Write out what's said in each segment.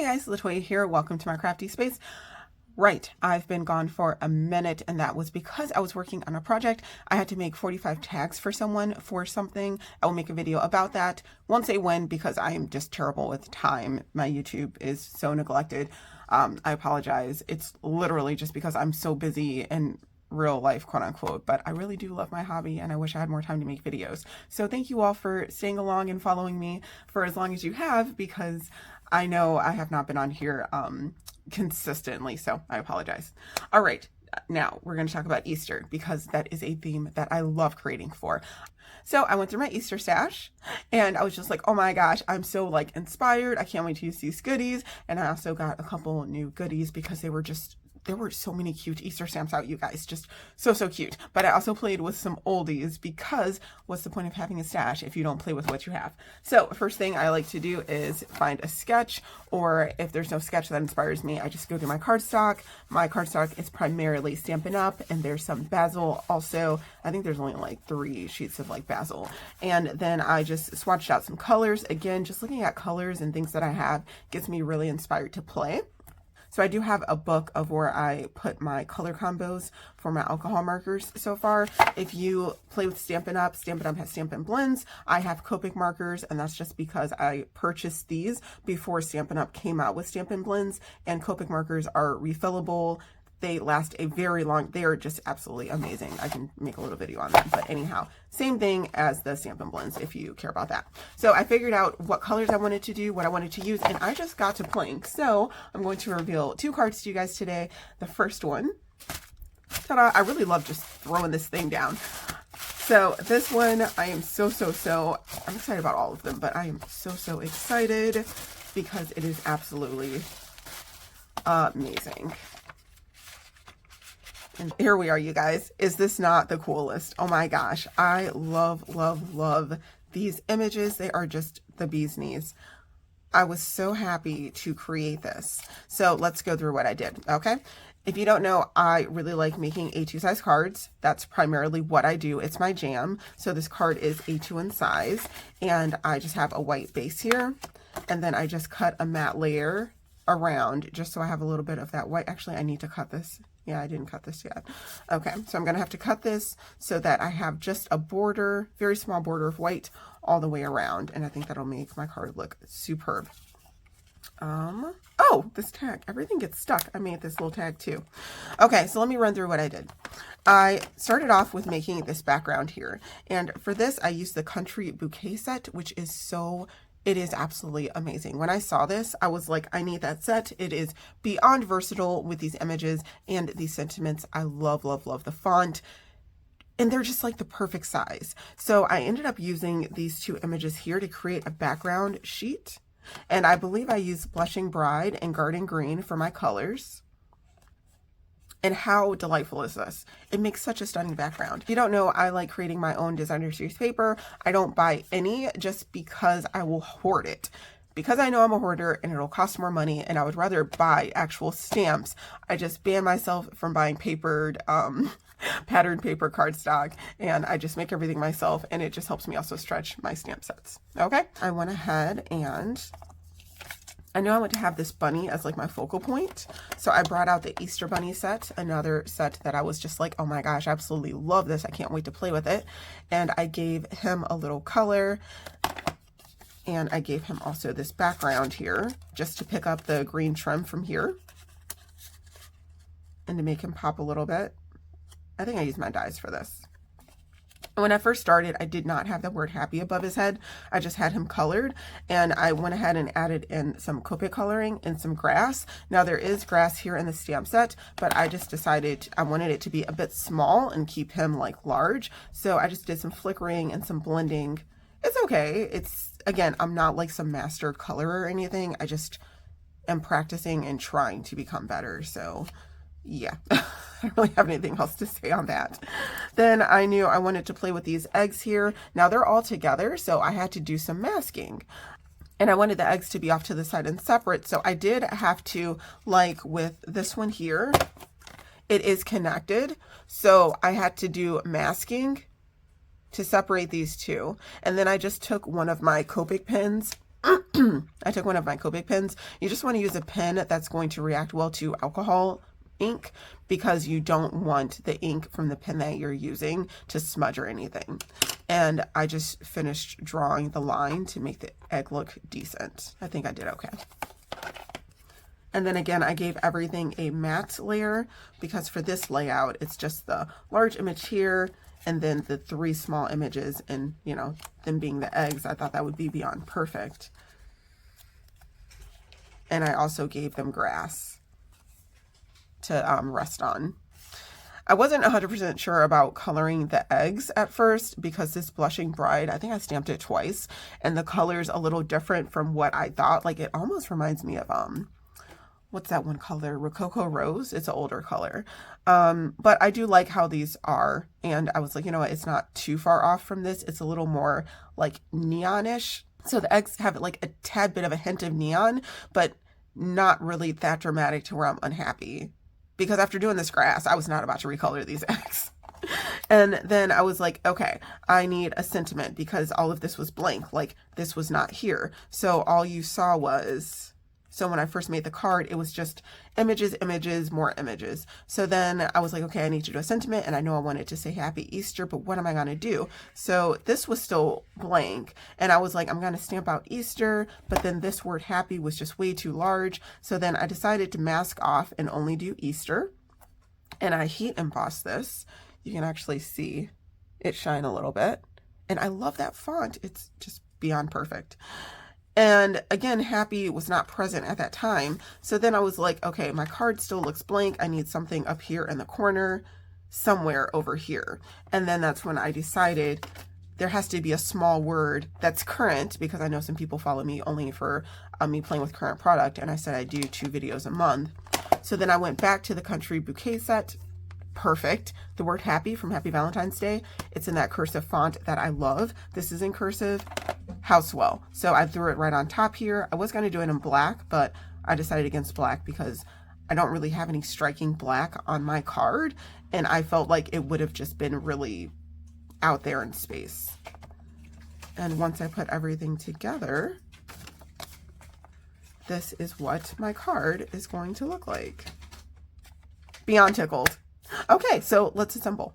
Hey guys, Latoya here. Welcome to my crafty space. Right, I've been gone for a minute, and that was because I was working on a project. I had to make 45 tags for someone for something. I will make a video about that. Won't say when because I am just terrible with time. My YouTube is so neglected. I apologize. It's literally just because I'm so busy in real life, quote unquote, but I really do love my hobby and I wish I had more time to make videos. So thank you all for staying along and following me for as long as you have, because I know I have not been on here consistently, so I apologize. All right, now we're going to talk about Easter because that is a theme that I love creating for. So I went through my Easter stash and I was just like, oh my gosh, I'm so like inspired. I can't wait to use these goodies. And I also got a couple new goodies because there were so many cute Easter stamps out, you guys, just so cute. But I also played with some oldies because what's the point of having a stash if you don't play with what you have? So first thing I like to do is find a sketch, or if there's no sketch that inspires me, I just go to my cardstock. My cardstock is primarily Stampin' Up, and there's some basil also. I think there's only like 3 sheets of like basil. And then I just swatched out some colors. Again, just looking at colors and things that I have gets me really inspired to play. So I do have a book of where I put my color combos for my alcohol markers so far. If you play with Stampin' Up has Stampin' Blends. I have Copic markers, and that's just because I purchased these before Stampin' Up came out with Stampin' Blends, and Copic markers are refillable. They last a very long, they are just absolutely amazing. I can make a little video on them, but anyhow, same thing as the Stampin' Blends if you care about that. So I figured out what colors I wanted to do, what I wanted to use, and I just got to playing. So I'm going to reveal 2 cards to you guys today. The first one, ta-da, I really love just throwing this thing down. So this one, I am so, I'm excited about all of them, but I am so excited because it is absolutely amazing. And here we are, you guys. Is this not the coolest? Oh my gosh. I love these images. They are just the bee's knees. I was so happy to create this. So let's go through what I did, okay? If you don't know, I really like making A2 size cards. That's primarily what I do. It's my jam. So this card is A2 in size, and I just have a white base here. And then I just cut a matte layer around just so I have a little bit of that white. Actually, I need to cut this. Yeah, I didn't cut this yet. Okay, so I'm going to have to cut this so that I have just a border, very small border of white all the way around. And I think that'll make my card look superb. Oh, this tag, everything gets stuck. I made this little tag too. Okay, so let me run through what I did. I started off with making this background here. And for this, I used the Country Bouquet set, which is it is absolutely amazing. When I saw this, I was like, I need that set. It is beyond versatile with these images and these sentiments. I love the font. And they're just like the perfect size. So I ended up using these 2 images here to create a background sheet. And I believe I used Blushing Bride and Garden Green for my colors. And how delightful is this? It makes such a stunning background. If you don't know, I like creating my own designer series paper. I don't buy any just because I will hoard it. Because I know I'm a hoarder and it'll cost more money and I would rather buy actual stamps, I just ban myself from buying papered, patterned paper cardstock, and I just make everything myself, and it just helps me also stretch my stamp sets. Okay, I went ahead and I know I want to have this bunny as like my focal point. So I brought out the Easter Bunny set, another set that I was just like, oh my gosh, I absolutely love this. I can't wait to play with it. And I gave him a little color, and I gave him also this background here just to pick up the green trim from here and to make him pop a little bit. I think I used my dies for this. When I first started, I did not have the word happy above his head. I just had him colored, and I went ahead and added in some Copic coloring and some grass. Now there is grass here in the stamp set, but I just decided I wanted it to be a bit small and keep him like large. So I just did some flickering and some blending. It's okay. It's, again, I'm not like some master colorer or anything. I just am practicing and trying to become better. So yeah, I don't really have anything else to say on that. Then I knew I wanted to play with these eggs here. Now they're all together, so I had to do some masking. And I wanted the eggs to be off to the side and separate, so I did have to, like with this one here, it is connected. So I had to do masking to separate these 2. And then I just took one of my Copic pens I took one of my Copic pens. You just want to use a pen that's going to react well to alcohol ink because you don't want the ink from the pen that you're using to smudge or anything. And I just finished drawing the line to make the egg look decent. I think I did okay. And then again, I gave everything a matte layer because for this layout, it's just the large image here and then the 3 small images, and you know, them being the eggs, I thought that would be beyond perfect. And I also gave them grass to rest on. I wasn't 100% sure about coloring the eggs at first because this Blushing Bride, I think I stamped it twice, and the color's a little different from what I thought. Like, it almost reminds me of, what's that one color? Rococo Rose. It's an older color. But I do like how these are. And I was like, you know what? It's not too far off from this. It's a little more like neonish. So the eggs have like a tad bit of a hint of neon, but not really that dramatic to where I'm unhappy. Because after doing this grass, I was not about to recolor these eggs. And then I was like, okay, I need a sentiment because all of this was blank. Like, this was not here. So all you saw was... So when I first made the card, it was just images, images, more images. So then I was like, okay, I need to do a sentiment, and I know I wanted to say Happy Easter, but what am I going to do? So this was still blank, and I was like, I'm going to stamp out Easter, but then this word happy was just way too large. So then I decided to mask off and only do Easter, and I heat embossed this. You can actually see it shine a little bit, and I love that font. It's just beyond perfect. And again, happy was not present at that time. So then I was like, okay, my card still looks blank. I need something up here in the corner, somewhere over here. And then that's when I decided there has to be a small word that's current, because I know some people follow me only for me playing with current product. And I said I do 2 videos a month. So then I went back to the country bouquet set. Perfect. The word happy from Happy Valentine's Day. It's in that cursive font that I love. This is in cursive. Housewell. So I threw it right on top here. I was going to do it in black, but I decided against black because I don't really have any striking black on my card, and I felt like it would have just been really out there in space. And once I put everything together, this is what my card is going to look like. Beyond tickled. Okay, so let's assemble.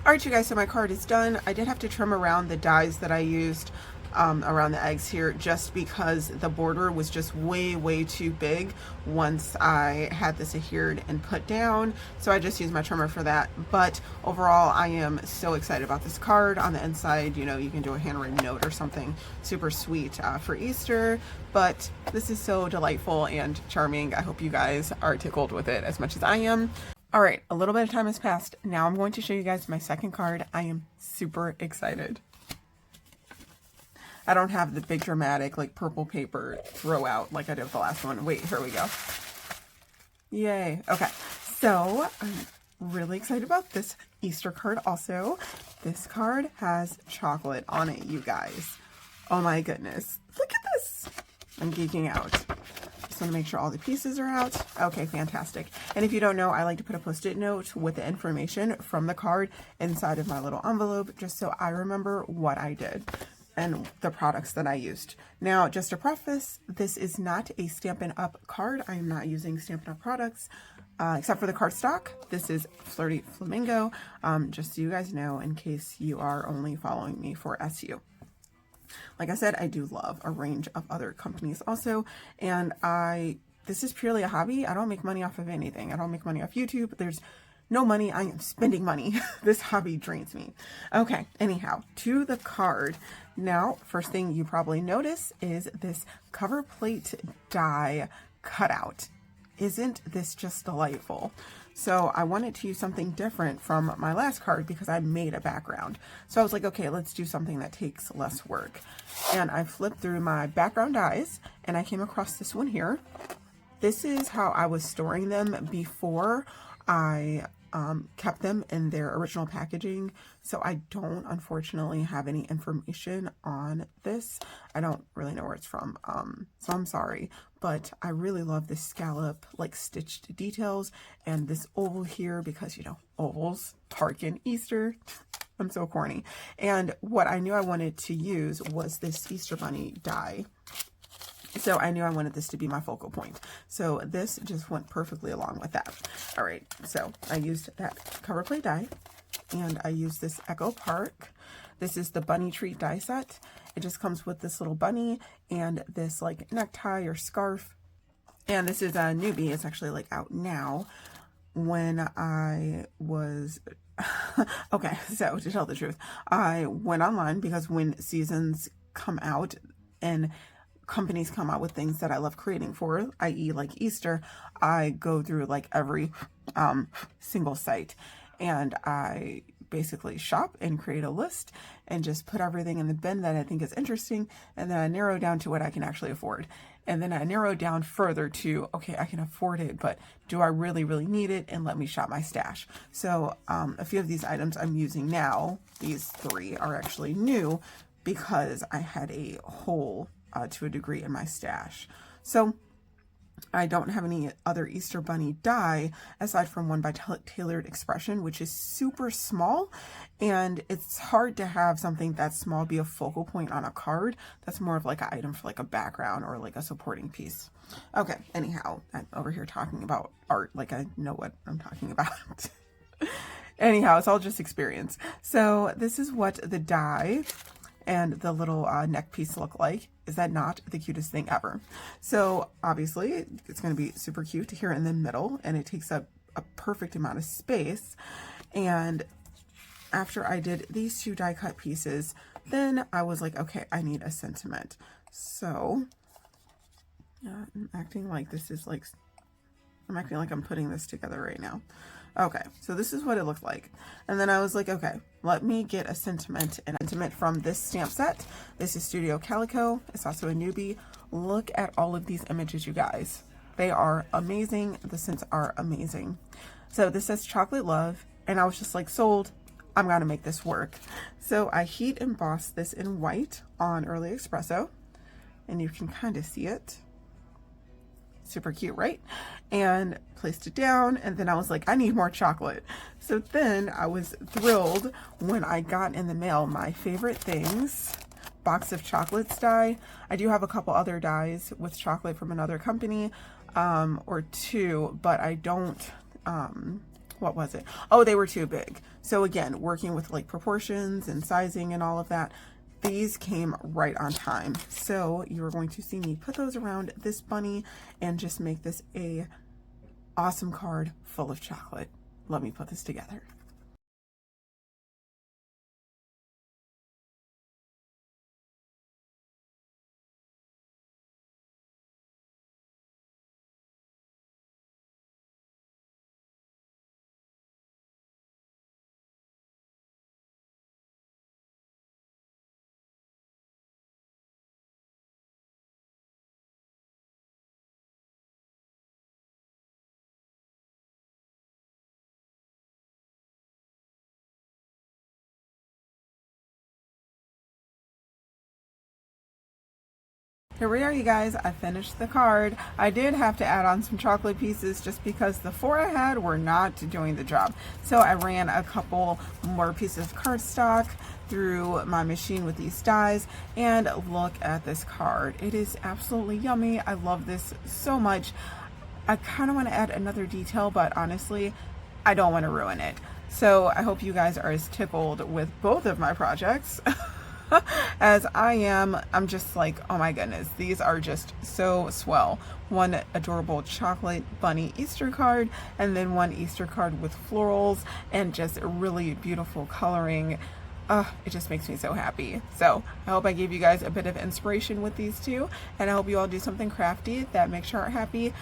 All right, you guys, so my card is done. I did have to trim around the dies that I used around the eggs here, just because the border was just way too big once I had this adhered and put down. So I just used my trimmer for that. But overall, I am so excited about this card. On the inside, you know, you can do a handwritten note or something super sweet for Easter. But this is so delightful and charming. I hope you guys are tickled with it as much as I am. All right, a little bit of time has passed. Now I'm going to show you guys my second card. I am super excited. I don't have the big dramatic like purple paper throw out like I did with the last one. Wait, here we go. Yay. Okay, so I'm really excited about this Easter card also. This card has chocolate on it, you guys. Oh my goodness. Look at this. I'm geeking out. Just want to make sure all the pieces are out. Okay, fantastic. And if you don't know, I like to put a post-it note with the information from the card inside of my little envelope, just so I remember what I did and the products that I used. Now, just to preface, this is not a Stampin' Up card. I am not using Stampin' Up products, except for the cardstock. This is Flirty Flamingo, just so you guys know, in case you are only following me for SU. Like I said, I do love a range of other companies also, and this is purely a hobby. I don't make money off of anything. I don't make money off YouTube. There's no money. I am spending money. This hobby drains me. Okay, anyhow, to the card. Now, first thing you probably notice is this cover plate die cutout. Isn't this just delightful? So I wanted to use something different from my last card because I made a background. So I was like, okay, let's do something that takes less work. And I flipped through my background dies and I came across this one here. This is how I was storing them before I kept them in their original packaging, so I don't unfortunately have any information on this. I don't really know where it's from, so I'm sorry, but I really love this scallop like stitched details and this oval here because, you know, ovals, Tarkin, Easter. I'm so corny. And what I knew I wanted to use was this Easter Bunny die. So I knew I wanted this to be my focal point. So this just went perfectly along with that. All right, so I used that cover plate die, and I used this Echo Park. This is the bunny treat die set. It just comes with this little bunny and this like necktie or scarf. And this is a newbie. It's actually like out now. When I was okay, so to tell the truth, I went online because when seasons come out and companies come out with things that I love creating for, i.e. like Easter, I go through like every single site, and I basically shop and create a list and just put everything in the bin that I think is interesting, and then I narrow down to what I can actually afford. And then I narrow down further to, okay, I can afford it, but do I really, really need it? And let me shop my stash. So a few of these items I'm using now, these 3 are actually new because I had a hole to a degree in my stash. So I don't have any other Easter Bunny die aside from one by Tailored Expression, which is super small, and it's hard to have something that small be a focal point on a card. That's more of like an item for like a background or like a supporting piece. Okay, anyhow, I'm over here talking about art like I know what I'm talking about. Anyhow, it's all just experience. So this is what the die and the little neck piece look like. Is that not the cutest thing ever? So obviously it's going to be super cute here in the middle, and it takes up a perfect amount of space. And after I did these 2 die cut pieces, then I was like, okay, I need a sentiment. So I'm acting like this is like, I'm acting like I'm putting this together right now. Okay, so this is what it looked like. And then I was like, okay, let me get a sentiment, and a sentiment from this stamp set. This is Studio Calico. It's also a newbie. Look at all of these images, you guys. They are amazing. The scents are amazing. So this says Chocolate Love, and I was just like, sold. I'm gonna make this work. So I heat embossed this in white on Early Espresso, and you can kind of see it. Super cute, right? And placed it down, and then I was like, I need more chocolate. So then I was thrilled when I got in the mail my favorite things box of chocolates die. I do have a couple other dies with chocolate from another company, or 2, but I don't, what was it? Oh, they were too big. So again, working with like proportions and sizing and all of that, these came right on time. So you're going to see me put those around this bunny and just make this a awesome card full of chocolate. Let me put this together. Here we are, you guys. I finished the card. I did have to add on some chocolate pieces just because the 4 I had were not doing the job. So I ran a couple more pieces of cardstock through my machine with these dies, and look at this card. It is absolutely yummy. I love this so much. I kind of want to add another detail, but honestly, I don't want to ruin it. So I hope you guys are as tickled with both of my projects as I am. I'm just like, oh my goodness, these are just so swell. One adorable chocolate bunny Easter card, and then one Easter card with florals and just really beautiful coloring. It just makes me so happy. So I hope I gave you guys a bit of inspiration with these 2, and I hope you all do something crafty that makes your heart happy.